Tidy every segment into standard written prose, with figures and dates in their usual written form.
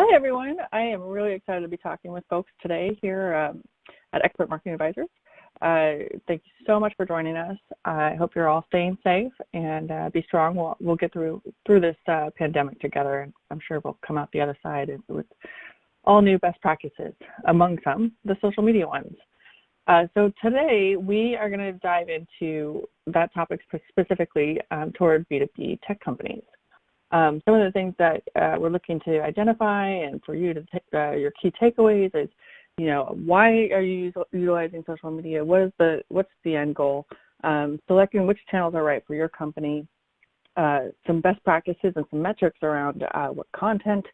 Hi, everyone. I am really excited to be talking with folks today here at Expert Marketing Advisors. Thank you so much for joining us. I hope you're all staying safe and be strong. We'll get through this pandemic together, and I'm sure we'll come out the other side with all new best practices, among some, the social media ones. So today we are going to dive into that topic specifically toward B2B tech companies. Some of the things that we're looking to identify and for you to take your key takeaways is, why are you utilizing social media? What's the end goal? Selecting which channels are right for your company. Some best practices and some metrics around what content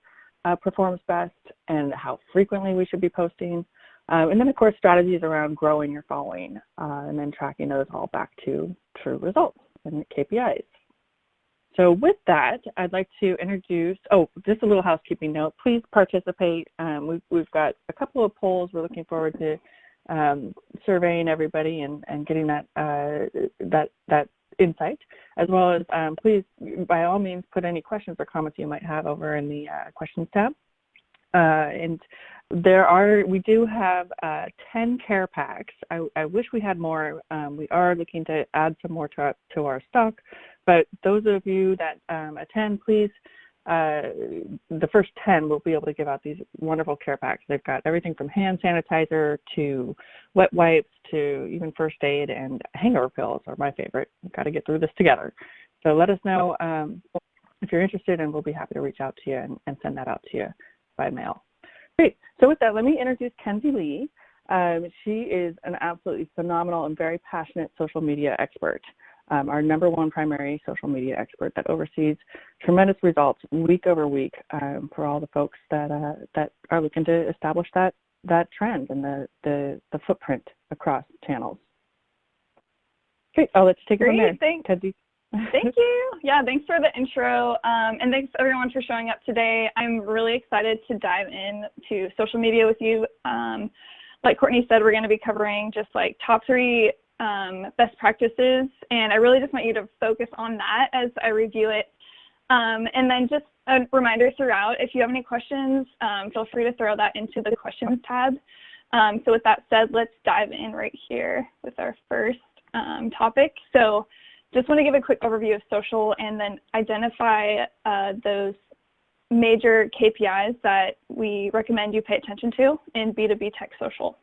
performs best and how frequently we should be posting. And then, of course, strategies around growing your following and then tracking those all back to true results and KPIs. So with that, I'd like to introduce, just a little housekeeping note, please participate. We've got a couple of polls. We're looking forward to surveying everybody and getting that insight, as well as please, by all means, put any questions or comments you might have over in the questions tab. And we do have 10 care packs. I wish we had more. We are looking to add some more to our stock, but those of you that attend, please, the first 10 will be able to give out these wonderful care packs. They've got everything from hand sanitizer to wet wipes to even first aid, and hangover pills are my favorite. We've got to get through this together. So let us know if you're interested, and we'll be happy to reach out to you and send that out to you by mail. Great. So with that, let me introduce Kenzie Lee. She is an absolutely phenomenal and very passionate social media expert, our #1 primary social media expert that oversees tremendous results week over week for all the folks that are looking to establish that trend and the footprint across channels. Great. I'll let you take it from there. Thanks. Kenzie. Thank you. Yeah, thanks for the intro, and thanks everyone for showing up today. I'm really excited to dive into social media with you. Like Courtney said, we're going to be covering just like top 3 best practices, and I really just want you to focus on that as I review it. And then just a reminder throughout, if you have any questions, feel free to throw that into the questions tab. So with that said, let's dive in right here with our first topic. So just want to give a quick overview of social and then identify those major KPIs that we recommend you pay attention to in B2B tech social.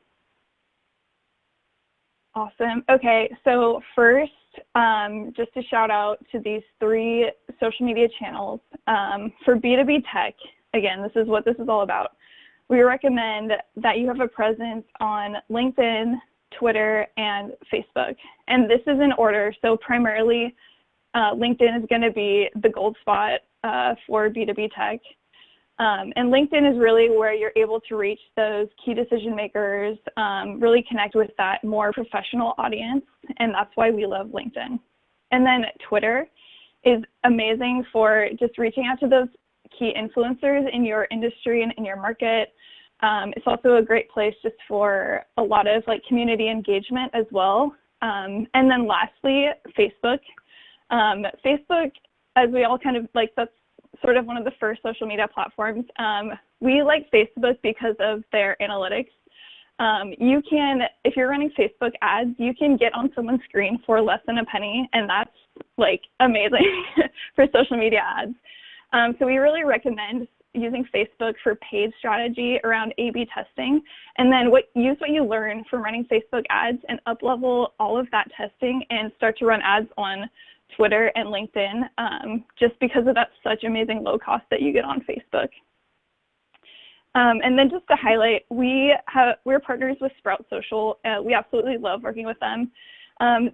Awesome. Okay, so first, just a shout out to these 3 social media channels. For B2B tech, again, this is what this is all about. We recommend that you have a presence on LinkedIn, Twitter, and Facebook. And this is in order. So primarily, LinkedIn is going to be the gold spot for B2B tech. And LinkedIn is really where you're able to reach those key decision makers, really connect with that more professional audience. And that's why we love LinkedIn. And then Twitter is amazing for just reaching out to those key influencers in your industry and in your market. It's also a great place just for a lot of like community engagement as well. And then lastly, Facebook. Facebook, as we all kind of like, that's sort of one of the first social media platforms. We like Facebook because of their analytics. You can, if you're running Facebook ads, you can get on someone's screen for less than a penny, and that's like amazing for social media ads. So we really recommend using Facebook for paid strategy around A/B testing, and then use what you learn from running Facebook ads and up-level all of that testing and start to run ads on Twitter and LinkedIn, just because of that such amazing low cost that you get on Facebook. And then just to highlight, we're partners with Sprout Social. We absolutely love working with them.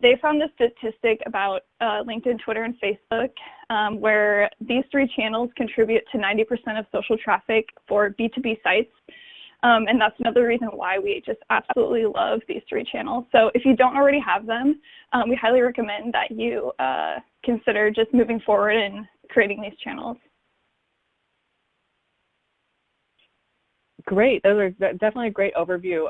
They found this statistic about LinkedIn, Twitter, and Facebook, where these 3 channels contribute to 90% of social traffic for B2B sites. And that's another reason why we just absolutely love these 3 channels. So if you don't already have them, we highly recommend that you consider just moving forward and creating these channels. Great. Those are definitely a great overview.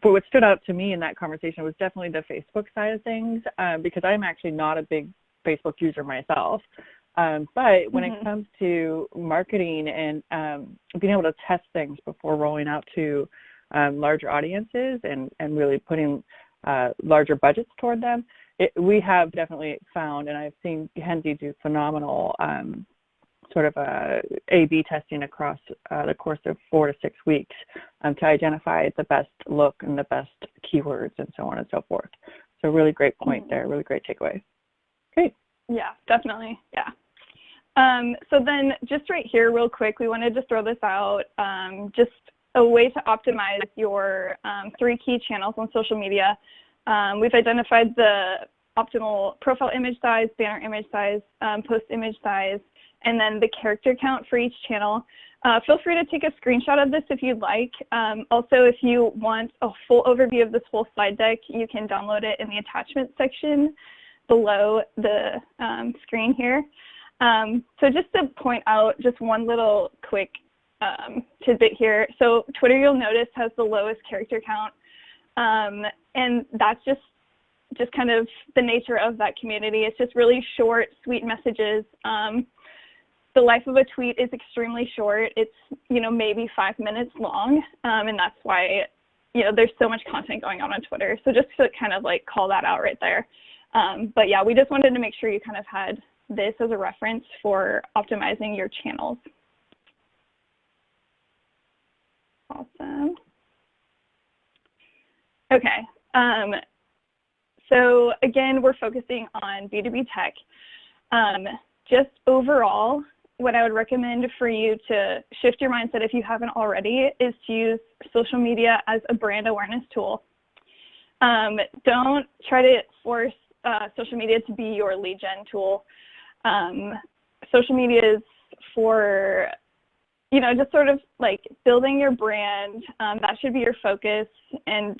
But what stood out to me in that conversation was definitely the Facebook side of things, because I'm actually not a big Facebook user myself. But when it comes to marketing and being able to test things before rolling out to larger audiences and really putting larger budgets toward them, we have definitely found, and I've seen Kenzie do phenomenal sort of A/B testing across the course of 4 to 6 weeks to identify the best look and the best keywords and so on and so forth. So really great point there, really great takeaway. Great. Yeah, definitely, yeah. So then just right here real quick, we wanted to throw this out, just a way to optimize your 3 key channels on social media. We've identified the optimal profile image size, banner image size, post image size, and then the character count for each channel. Feel free to take a screenshot of this if you'd like. Also, if you want a full overview of this whole slide deck, you can download it in the attachment section below the screen here. So just to point out just one little quick tidbit here. So Twitter, you'll notice, has the lowest character count. And that's just kind of the nature of that community. It's just really short, sweet messages. The life of a tweet is extremely short. It's, maybe 5 minutes long. And that's why, there's so much content going on Twitter. So just to kind of like call that out right there. But yeah, we just wanted to make sure you kind of had this as a reference for optimizing your channels. Awesome. Okay. So again, we're focusing on B2B tech. Just overall, what I would recommend for you to shift your mindset, if you haven't already, is to use social media as a brand awareness tool. Don't try to force social media to be your lead gen tool. Social media is for, just sort of like building your brand. That should be your focus, and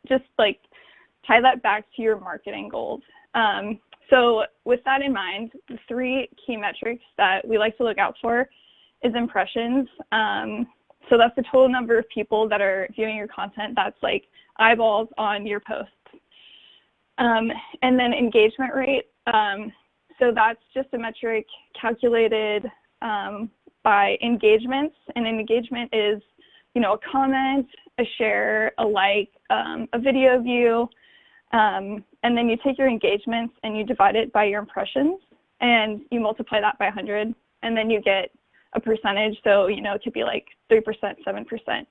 just like tie that back to your marketing goals. So with that in mind, the 3 key metrics that we like to look out for is impressions. So that's the total number of people that are viewing your content. That's like eyeballs on your posts. And then engagement rate. So that's just a metric calculated by engagements. And an engagement is, a comment, a share, a like, a video view. And then you take your engagements and you divide it by your impressions, and you multiply that by 100, and then you get a percentage. So, it could be like 3%, 7%,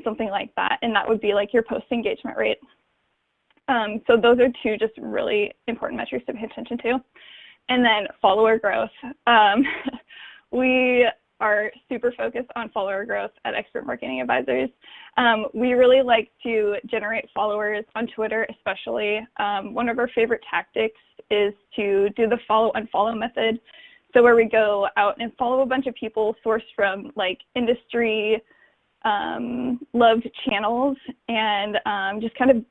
something like that. And that would be like your post engagement rate. So those are 2 just really important metrics to pay attention to. And then follower growth. We are super focused on follower growth at Expert Marketing Advisors. We really like to generate followers on Twitter, especially. One of our favorite tactics is to do the follow-unfollow method. So where we go out and follow a bunch of people sourced from like industry loved channels, and just kind of,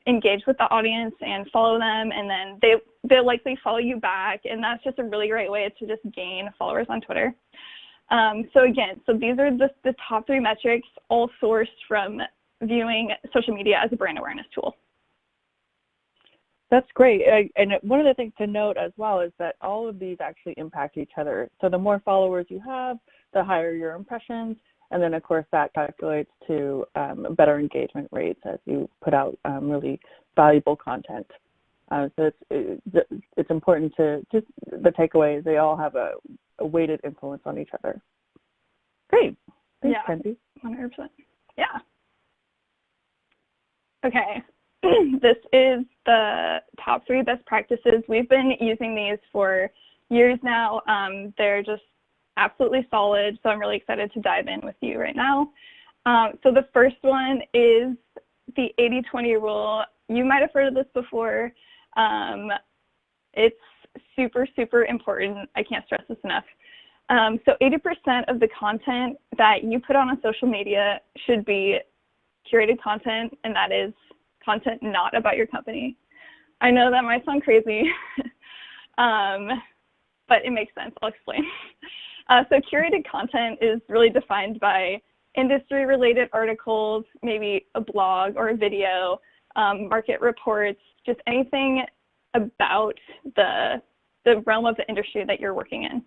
engage with the audience and follow them, and then they'll likely follow you back. And that's just a really great way to just gain followers on Twitter. So these are the top 3 metrics, all sourced from viewing social media as a brand awareness tool. That's great. And one of the things to note as well is that all of these actually impact each other. So the more followers you have, the higher your impressions. And then, of course, that calculates to better engagement rates as you put out really valuable content. So it's important to just the takeaway is they all have a weighted influence on each other. Great. Thanks, Kenzie. 100%. Yeah. Okay. This is the top 3 best practices. We've been using these for years now. They're just absolutely solid, so I'm really excited to dive in with you right now. So the first one is the 80-20 rule. You might have heard of this before. It's super, super important. I can't stress this enough. So 80% of the content that you put on social media should be curated content, and that is content not about your company. I know that might sound crazy, but it makes sense. I'll explain. So curated content is really defined by industry-related articles, maybe a blog or a video, market reports, just anything about the the realm of the industry that you're working in.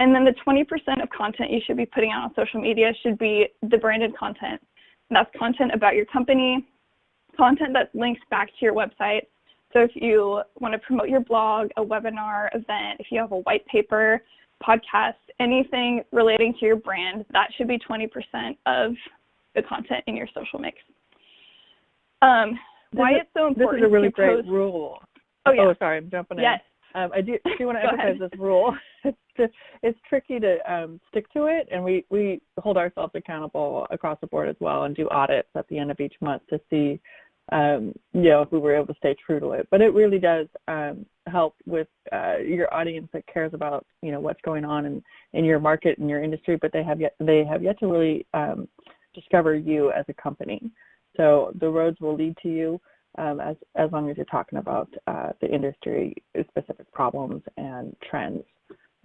And then the 20% of content you should be putting out on social media should be the branded content. And that's content about your company, content that links back to your website. So if you want to promote your blog, a webinar, event, if you have a white paper, podcast, anything relating to your brand, that should be 20% of the content in your social mix. Why it's so important. This is a really great rule. Oh, yeah. Oh, sorry, I'm jumping in. Yes. I do want to emphasize this rule. It's tricky to stick to it, and we hold ourselves accountable across the board as well, and do audits at the end of each month to see, if we were able to stay true to it. But it really does help with your audience that cares about what's going on in your market and your industry, but they have yet to really discover you as a company. So the roads will lead to you. As long as you're talking about the industry-specific problems and trends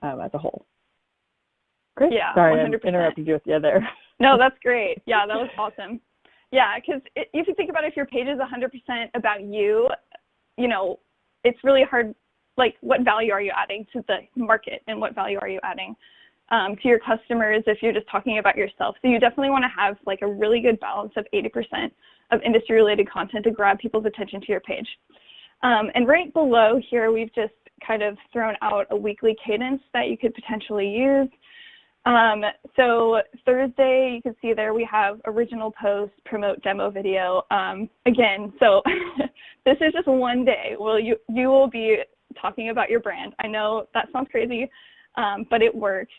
as a whole. Great. Yeah, sorry, 100%. I interrupted you with you there. No, that's great. Yeah, that was awesome. Yeah, because if you think about it, if your page is 100% about you, it's really hard. Like, what value are you adding to the market, and what value are you adding to your customers if you're just talking about yourself? So you definitely want to have like a really good balance of 80% of industry-related content to grab people's attention to your page. And right below here, we've just kind of thrown out a weekly cadence that you could potentially use. So Thursday, you can see there we have original post, promote demo video. Again, so this is just one day. Well, you will be talking about your brand. I know that sounds crazy, but it works.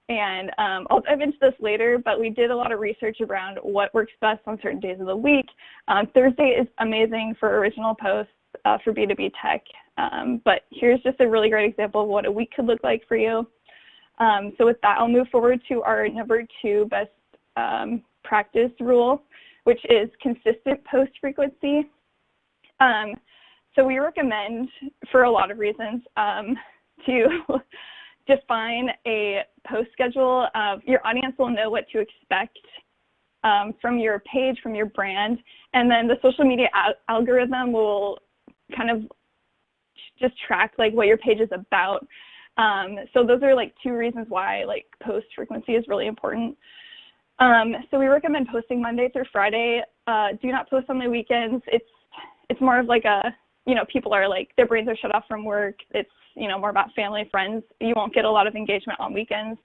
And I'll dive into this later, but we did a lot of research around what works best on certain days of the week. Thursday is amazing for original posts for B2B tech, but here's just a really great example of what a week could look like for you. So with that, I'll move forward to our number 2 best practice rule, which is consistent post frequency. So we recommend, for a lot of reasons, to define a post schedule. Your audience will know what to expect from your page, from your brand, and then the social media algorithm will kind of just track like what your page is about. So those are like 2 reasons why like post frequency is really important. So we recommend posting Monday through Friday. Do not post on the weekends. It's more of like a, people are like, their brains are shut off from work. It's, more about family, friends. You won't get a lot of engagement on weekends.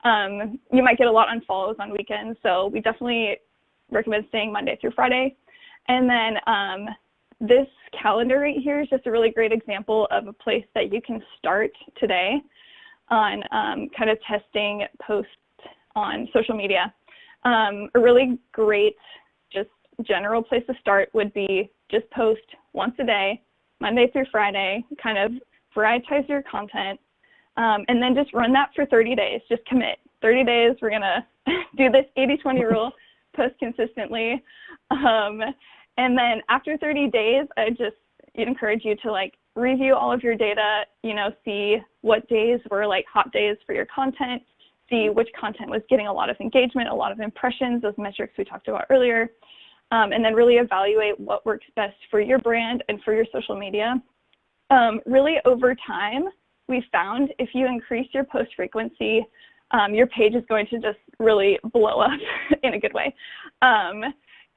You might get a lot of unfollows on weekends. So we definitely recommend staying Monday through Friday. And then this calendar right here is just a really great example of a place that you can start today on kind of testing posts on social media. A really great just general place to start would be just post once a day, Monday through Friday, kind of varietize your content, and then just run that for 30 days. Just commit. 30 days, we're going to do this 80-20 rule, post consistently. And then after 30 days, I'd encourage you to like review all of your data, see what days were like hot days for your content, see which content was getting a lot of engagement, a lot of impressions, those metrics we talked about earlier, and then really evaluate what works best for your brand and for your social media. Really over time, we found if you increase your post frequency, your page is going to just really blow up in a good way.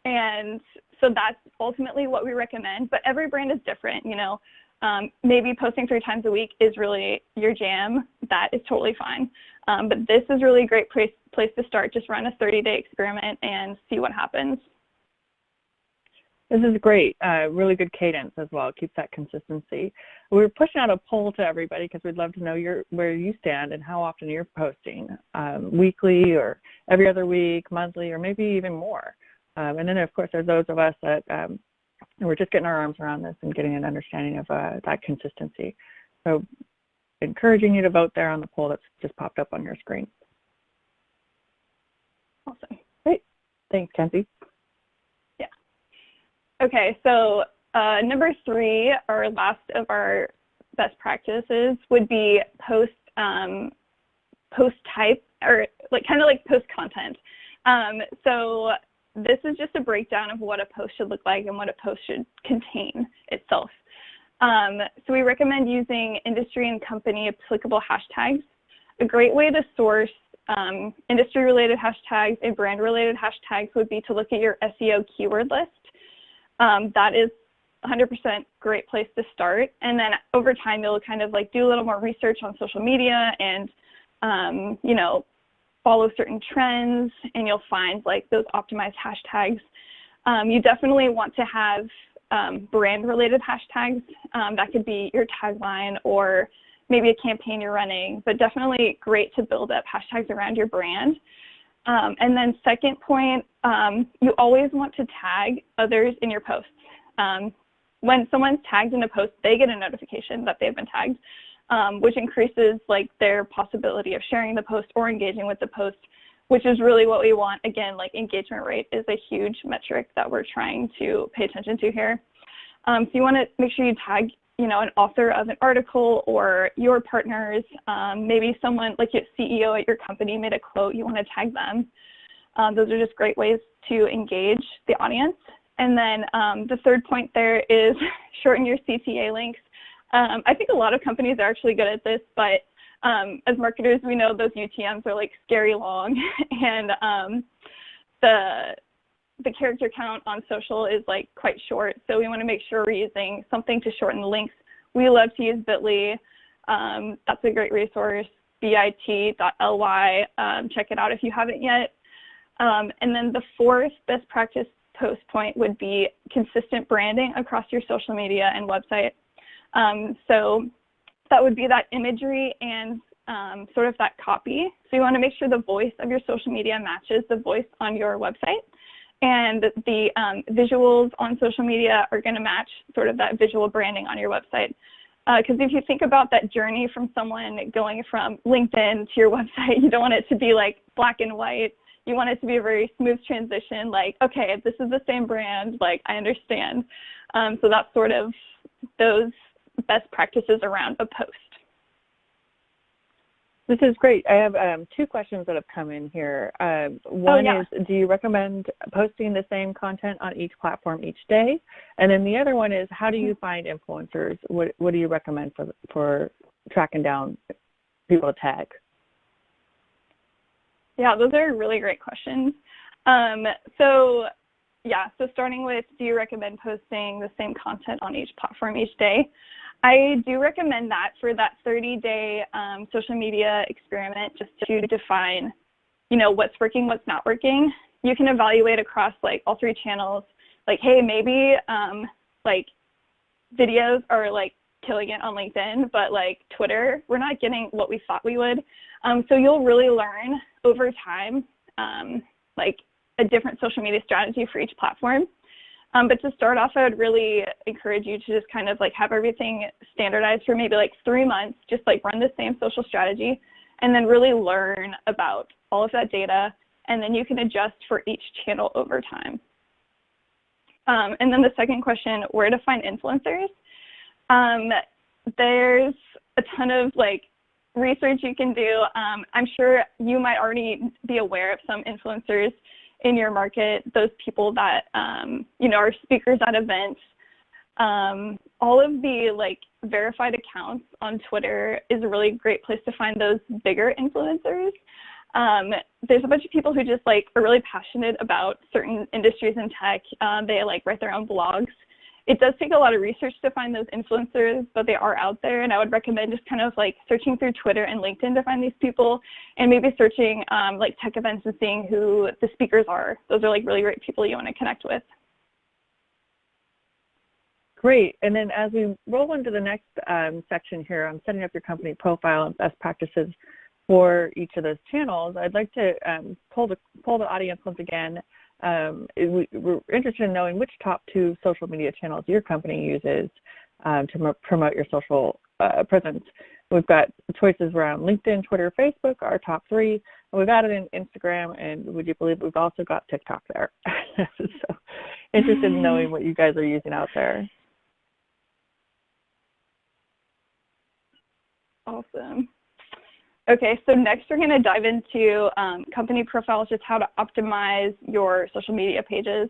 And so that's ultimately what we recommend, but every brand is different, maybe posting 3 times a week is really your jam. That is totally fine. But this is really a great place to start. Just run a 30-day experiment and see what happens. This is great. Really good cadence as well. Keeps that consistency. We're pushing out a poll to everybody because we'd love to know where you stand and how often you're posting, weekly or every other week, monthly, or maybe even more. And then, of course, there's those of us that we're just getting our arms around this and getting an understanding of that consistency. So encouraging you to vote there on the poll that's just popped up on your screen. Awesome. Great. Thanks, Kenzie. Yeah. Okay, so number 3, our last of our best practices would be post type, or kind of like post content. So this is just a breakdown of what a post should look like and what a post should contain itself. So we recommend using industry and company applicable hashtags. A great way to source industry-related hashtags and brand-related hashtags would be to look at your SEO keyword list. That is 100% great place to start. And then over time, you'll kind of like do a little more research on social media and, you know, follow certain trends, and you'll find like those optimized hashtags. You definitely want to have brand-related hashtags. That could be your tagline or maybe a campaign you're running, but definitely great to build up hashtags around your brand. And then second point, you always want to tag others in your posts. When someone's tagged in a post, they get a notification that they've been tagged, which increases like their possibility of sharing the post or engaging with the post, which is really what we want. Again, like engagement rate is a huge metric that we're trying to pay attention to here. So you want to make sure you tag, you know, an author of an article or your partners, maybe someone like your CEO at your company made a quote, you want to tag them. Those are just great ways to engage the audience. And then the third point there is shorten your CTA links. I think a lot of companies are actually good at this, but as marketers, we know those UTMs are like scary long, and the character count on social is like quite short. So we want to make sure we're using something to shorten the links. We love to use Bitly. That's a great resource, bit.ly. Check it out if you haven't yet. And then the fourth best practice post point would be consistent branding across your social media and website. So that would be that imagery and sort of that copy. So you want to make sure the voice of your social media matches the voice on your website. And the visuals on social media are going to match sort of that visual branding on your website. Because if you think about that journey from someone going from LinkedIn to your website, you don't want it to be like black and white. You want it to be a very smooth transition, like, okay, this is the same brand, like, I understand. So that's sort of those best practices around a post. This is great. I have two questions that have come in here. One is, do you recommend posting the same content on each platform each day? And then the other one is, how do you find influencers? What do you recommend for tracking down people to tag? Yeah, those are really great questions. So starting with, do you recommend posting the same content on each platform each day? I do recommend that for that 30-day social media experiment, just to define, you know, what's working, what's not working. You can evaluate across like all three channels, like, hey, maybe like videos are like killing it on LinkedIn, but like Twitter, we're not getting what we thought we would. So you'll really learn over time, like a different social media strategy for each platform. But to start off, I would really encourage you to just kind of like have everything standardized for maybe like 3 months, just like run the same social strategy, and then really learn about all of that data, and then you can adjust for each channel over time. And then the second question, where to find influencers? There's a ton of like research you can do. I'm sure you might already be aware of some influencers in your market, those people that, you know, are speakers at events. All of the like verified accounts on Twitter is a really great place to find those bigger influencers. There's a bunch of people who just like are really passionate about certain industries in tech. They like write their own blogs. It does take a lot of research to find those influencers, but they are out there, and I would recommend just kind of like searching through Twitter and LinkedIn to find these people, and maybe searching like tech events and seeing who the speakers are. Those are like really great people you want to connect with. Great. And then as we roll into the next section here on setting up your company profile and best practices for each of those channels, I'd like to poll the audience once again. We're interested in knowing which top 2 social media channels your company uses to promote your social presence. We've got choices around LinkedIn, Twitter, Facebook, our top 3. And we've added in Instagram, and would you believe we've also got TikTok there. So interested in knowing what you guys are using out there. Awesome. Okay, so next we're going to dive into company profiles, just how to optimize your social media pages.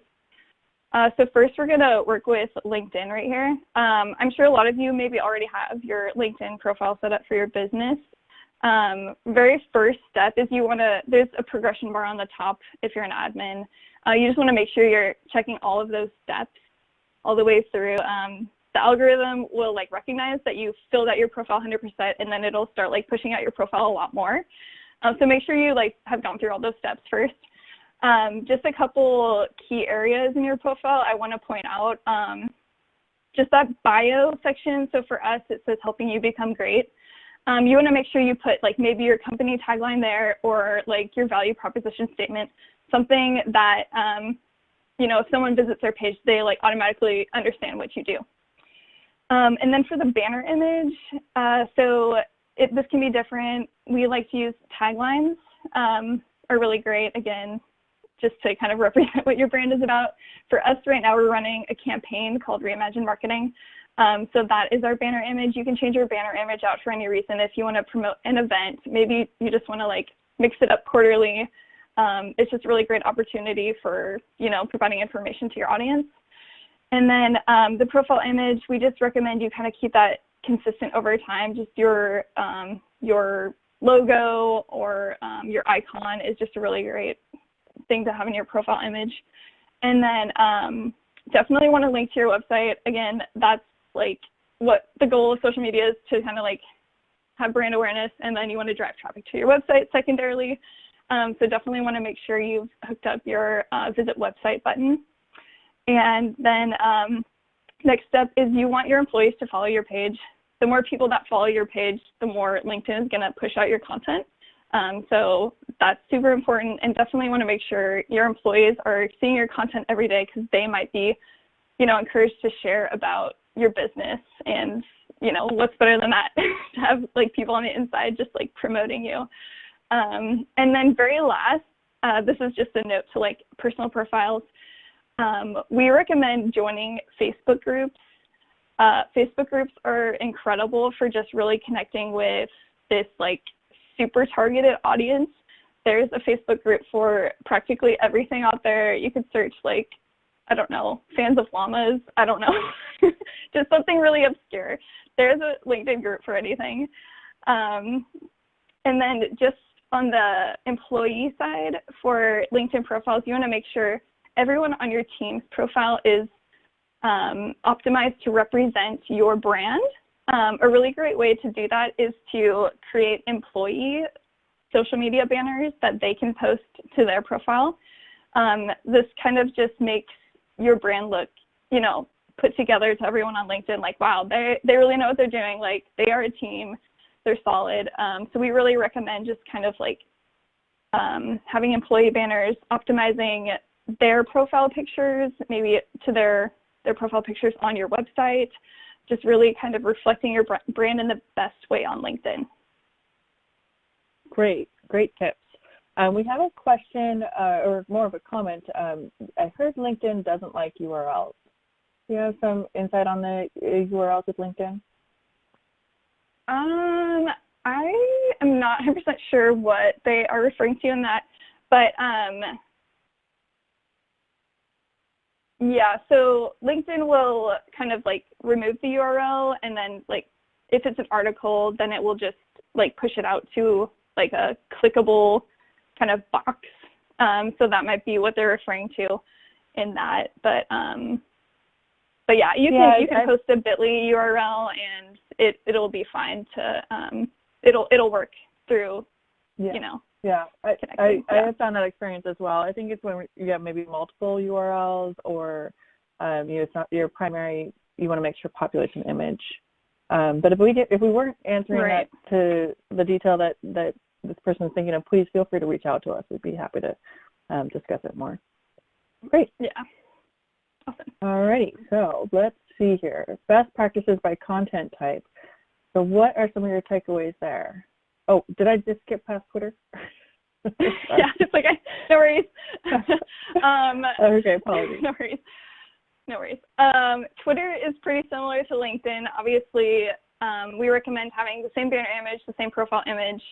So first, we're going to work with LinkedIn right here. I'm sure a lot of you maybe already have your LinkedIn profile set up for your business. Very first step is there's a progression bar on the top if you're an admin. You just want to make sure you're checking all of those steps all the way through. The algorithm will like recognize that you filled out your profile 100%, and then it'll start like pushing out your profile a lot more. So make sure you like have gone through all those steps first. Just a couple key areas in your profile I want to point out. Just that bio section. So for us, it says helping you become great. You want to make sure you put like maybe your company tagline there, or like your value proposition statement, something that, you know, if someone visits their page, they like automatically understand what you do. And then for the banner image, this can be different. We like to use taglines, are really great, again, just to kind of represent what your brand is about. For us right now, we're running a campaign called Reimagine Marketing. So that is our banner image. You can change your banner image out for any reason. If you want to promote an event, maybe you just want to like mix it up quarterly. It's just a really great opportunity for, you know, providing information to your audience. And then the profile image, we just recommend you kind of keep that consistent over time. Just your logo or your icon is just a really great thing to have in your profile image. And then definitely want to link to your website. Again, that's like what the goal of social media is, to kind of like have brand awareness, and then you want to drive traffic to your website secondarily. So definitely want to make sure you've hooked up your visit website button. And then next step is you want your employees to follow your page. The more people that follow your page, the more LinkedIn is going to push out your content. So that's super important, and definitely want to make sure your employees are seeing your content every day, because they might be, you know, encouraged to share about your business. And, you know, what's better than that to have like people on the inside just like promoting you. And then very last, this is just a note to like personal profiles. We recommend joining Facebook groups. Facebook groups are incredible for just really connecting with this like super targeted audience. There's a Facebook group for practically everything out there. You could search like, I don't know, fans of llamas, I don't know, just something really obscure. There's a LinkedIn group for anything. And then just on the employee side for LinkedIn profiles, you want to make sure everyone on your team's profile is optimized to represent your brand. A really great way to do that is to create employee social media banners that they can post to their profile. This kind of just makes your brand look, you know, put together to everyone on LinkedIn, like, wow, they really know what they're doing. Like, they are a team, they're solid. So we really recommend just kind of like having employee banners, optimizing their profile pictures, maybe to their profile pictures on your website, just really kind of reflecting your brand in the best way on LinkedIn. Great tips. We have a question, or more of a comment. I heard LinkedIn doesn't like URLs. Do you have some insight on the URLs with LinkedIn? I am not 100% sure what they are referring to in that, but yeah, so LinkedIn will kind of like remove the URL, and then like if it's an article, then it will just like push it out to like a clickable kind of box. So that might be what they're referring to in that. But yeah, you can post a bit.ly URL, and it'll be fine to it'll work through, you know. Yeah, I have found that experience as well. I think it's when you have maybe multiple URLs, or you know, it's not your primary. You want to make sure population image. But if we weren't answering that to the detail that this person is thinking of, please feel free to reach out to us. We'd be happy to discuss it more. Great. Yeah. Awesome. Alrighty. So let's see here. Best practices by content type. So what are some of your takeaways there? Oh, did I just skip past Twitter? Yeah, it's okay. No worries. Okay, apologies. No worries. Twitter is pretty similar to LinkedIn. Obviously, we recommend having the same banner image, the same profile image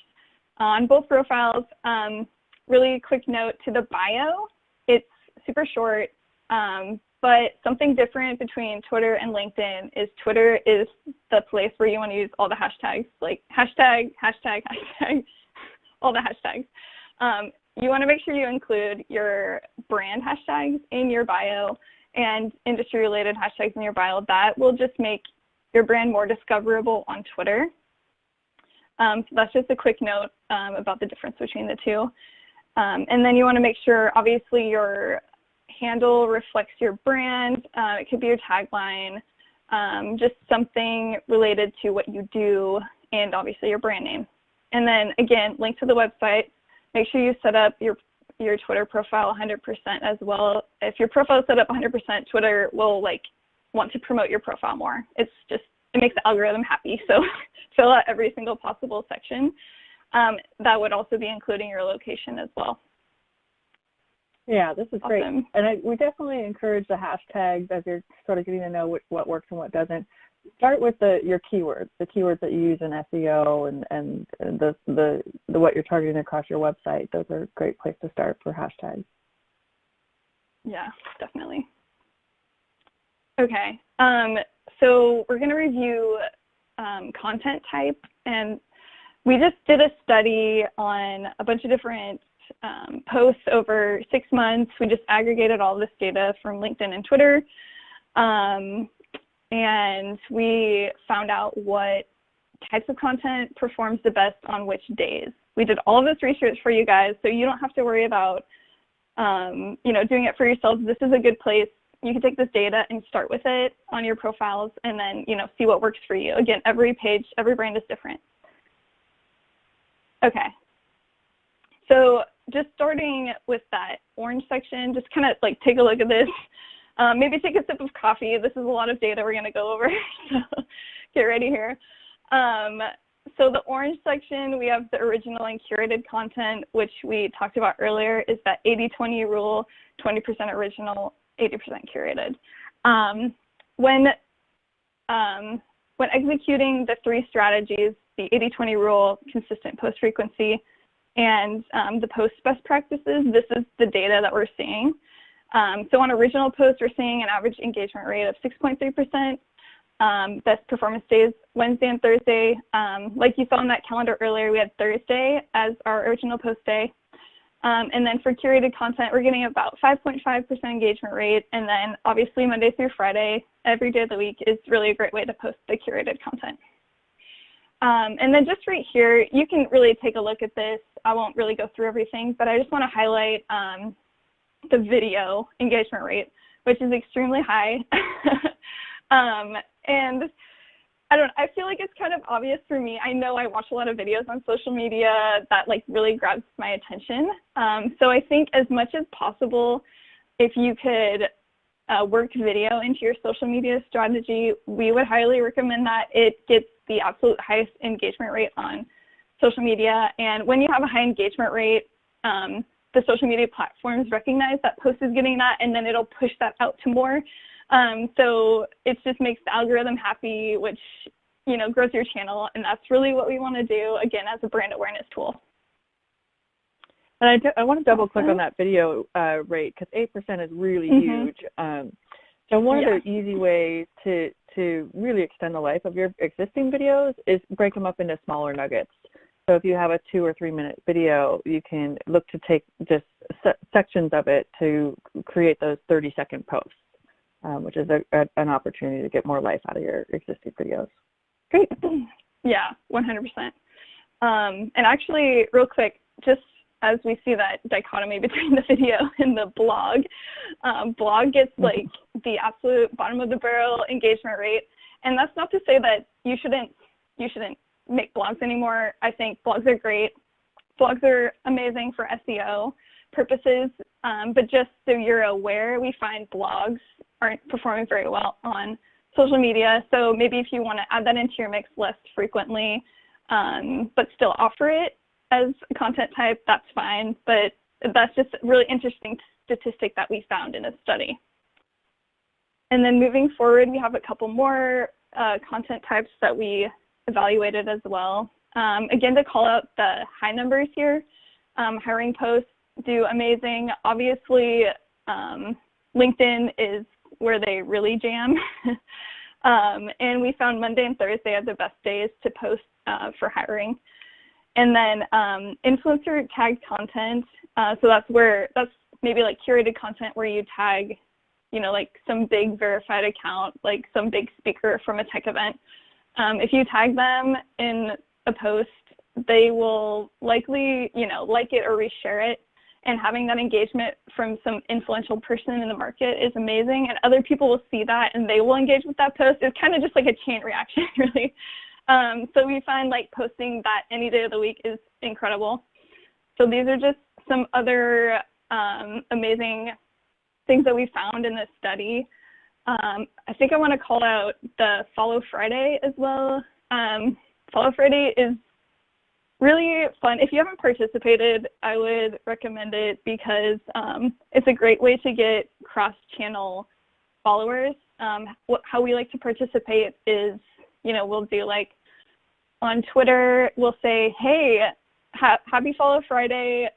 on both profiles. Really quick note to the bio. It's super short, but something different between Twitter and LinkedIn is Twitter is the place where you want to use all the hashtags, like hashtag, all the hashtags. You want to make sure you include your brand hashtags in your bio and industry-related hashtags in your bio. That will just make your brand more discoverable on Twitter. So that's just a quick note about the difference between the two. And then you want to make sure, obviously, your handle reflects your brand. It could be your tagline, just something related to what you do, and obviously your brand name. And then, again, link to the website. Make sure you set up your Twitter profile 100% as well. If your profile is set up 100%, Twitter will want to promote your profile more. It makes the algorithm happy. So fill out every single possible section. That would also be including your location as well. Yeah, this is great. Awesome. And we definitely encourage the hashtags as you're sort of getting to know what works and what doesn't. Start with your keywords, the keywords that you use in SEO and the what you're targeting across your website. Those are a great place to start for hashtags. Yeah, definitely. Okay, so we're going to review content type, and we just did a study on a bunch of different posts over 6 months. We just aggregated all this data from LinkedIn and Twitter. And we found out what types of content performs the best on which days. We did all of this research for you guys, so you don't have to worry about, doing it for yourselves. This is a good place. You can take this data and start with it on your profiles and then, see what works for you. Again, every page, every brand is different. Okay. So just starting with that orange section, just kind of take a look at this. Maybe take a sip of coffee. This is a lot of data we're going to go over, so get ready here. So the orange section, we have the original and curated content, which we talked about earlier, is that 80-20 rule, 20% original, 80% curated. When executing the 3 strategies, the 80-20 rule, consistent post frequency, and the post best practices, this is the data that we're seeing. So on original posts, we're seeing an average engagement rate of 6.3%. Best performance days, Wednesday and Thursday. Like you saw on that calendar earlier, we had Thursday as our original post day. And then for curated content, we're getting about 5.5% engagement rate. And then obviously Monday through Friday, every day of the week is really a great way to post the curated content. And then just right here, you can really take a look at this. I won't really go through everything, but I just want to highlight the video engagement rate, which is extremely high. And I feel like it's kind of obvious for me. I know I watch a lot of videos on social media that really grabs my attention. So I think as much as possible, if you could work video into your social media strategy, we would highly recommend that. It gets the absolute highest engagement rate on social media. And when you have a high engagement rate, the social media platforms recognize that post is getting that, and then it'll push that out to more. So it just makes the algorithm happy, which, grows your channel. And that's really what we want to do, again, as a brand awareness tool. And I want to double click on that video rate, because 8% is really huge. So one of the easy ways to really extend the life of your existing videos is break them up into smaller nuggets. So if you have a 2 or 3 minute video, you can look to take just sections of it to create those 30-second posts, which is an opportunity to get more life out of your existing videos. Great. Yeah, 100%. And actually, real quick, just as we see that dichotomy between the video and the blog, blog gets the absolute bottom of the barrel engagement rate. And that's not to say that you shouldn't make blogs anymore. I think blogs are great. Blogs are amazing for SEO purposes, but just so you're aware, we find blogs aren't performing very well on social media. So maybe if you want to add that into your mix less frequently, but still offer it as a content type, that's fine. But that's just a really interesting statistic that we found in a study. And then moving forward, we have a couple more content types that we evaluated as well. Again, to call out the high numbers here, hiring posts do amazing. Obviously, LinkedIn is where they really jam. And we found Monday and Thursday are the best days to post for hiring. And then influencer tagged content. So that's maybe like curated content where you tag, you know, like some big verified account, like some big speaker from a tech event. If you tag them in a post, they will likely, you know, like it or reshare it. And having that engagement from some influential person in the market is amazing. And other people will see that and they will engage with that post. It's kind of just like a chain reaction, really. So we find like posting that any day of the week is incredible. So these are just some other amazing things that we found in this study. I think I want to call out the Follow Friday as well. Follow Friday is really fun. If you haven't participated, I would recommend it because it's a great way to get cross-channel followers. How we like to participate is, you know, we'll do like on Twitter, we'll say, hey, happy Follow Friday,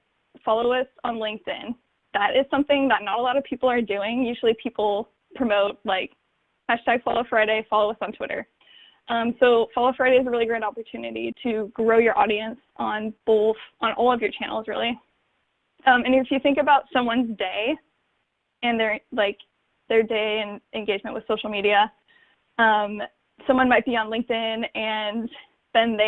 follow us on LinkedIn. That is something that not a lot of people are doing. Usually people promote like hashtag Follow Friday, follow us on Twitter. So Follow Friday is a really great opportunity to grow your audience on all of your channels, really. And if you think about someone's day and their day and engagement with social media, someone might be on LinkedIn and then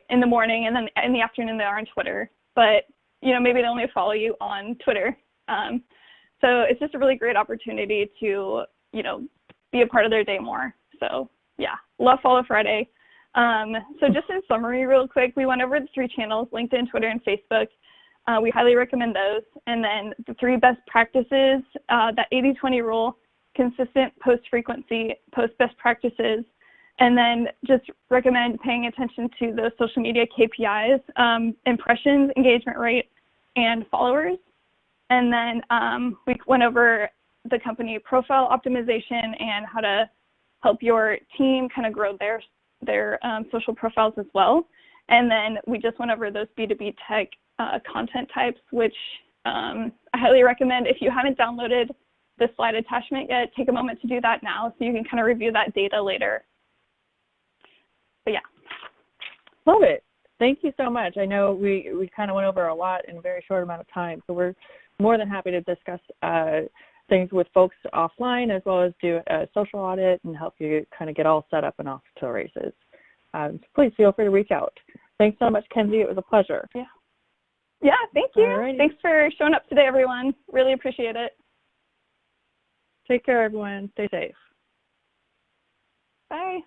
in the morning and then in the afternoon they are on Twitter, but you know, maybe they only follow you on Twitter. So it's just a really great opportunity to, you know, be a part of their day more. So yeah, love Follow Friday. So just in summary real quick, we went over the 3 channels, LinkedIn, Twitter, and Facebook. We highly recommend those. And then the 3 best practices, that 80-20 rule, consistent post frequency, post best practices, and then just recommend paying attention to those social media KPIs, impressions, engagement rate, and followers. And then we went over the company profile optimization and how to help your team kind of grow their social profiles as well. And then we just went over those B2B tech content types, which I highly recommend. If you haven't downloaded the slide attachment yet, take a moment to do that now so you can kind of review that data later. But yeah. Love it. Thank you so much. I know we kind of went over a lot in a very short amount of time, so we're more than happy to discuss things with folks offline, as well as do a social audit and help you kind of get all set up and off to the races. So please feel free to reach out. Thanks so much, Kenzie. It was a pleasure. Yeah, thank you. Alrighty. Thanks for showing up today, everyone. Really appreciate it. Take care, everyone. Stay safe. Bye.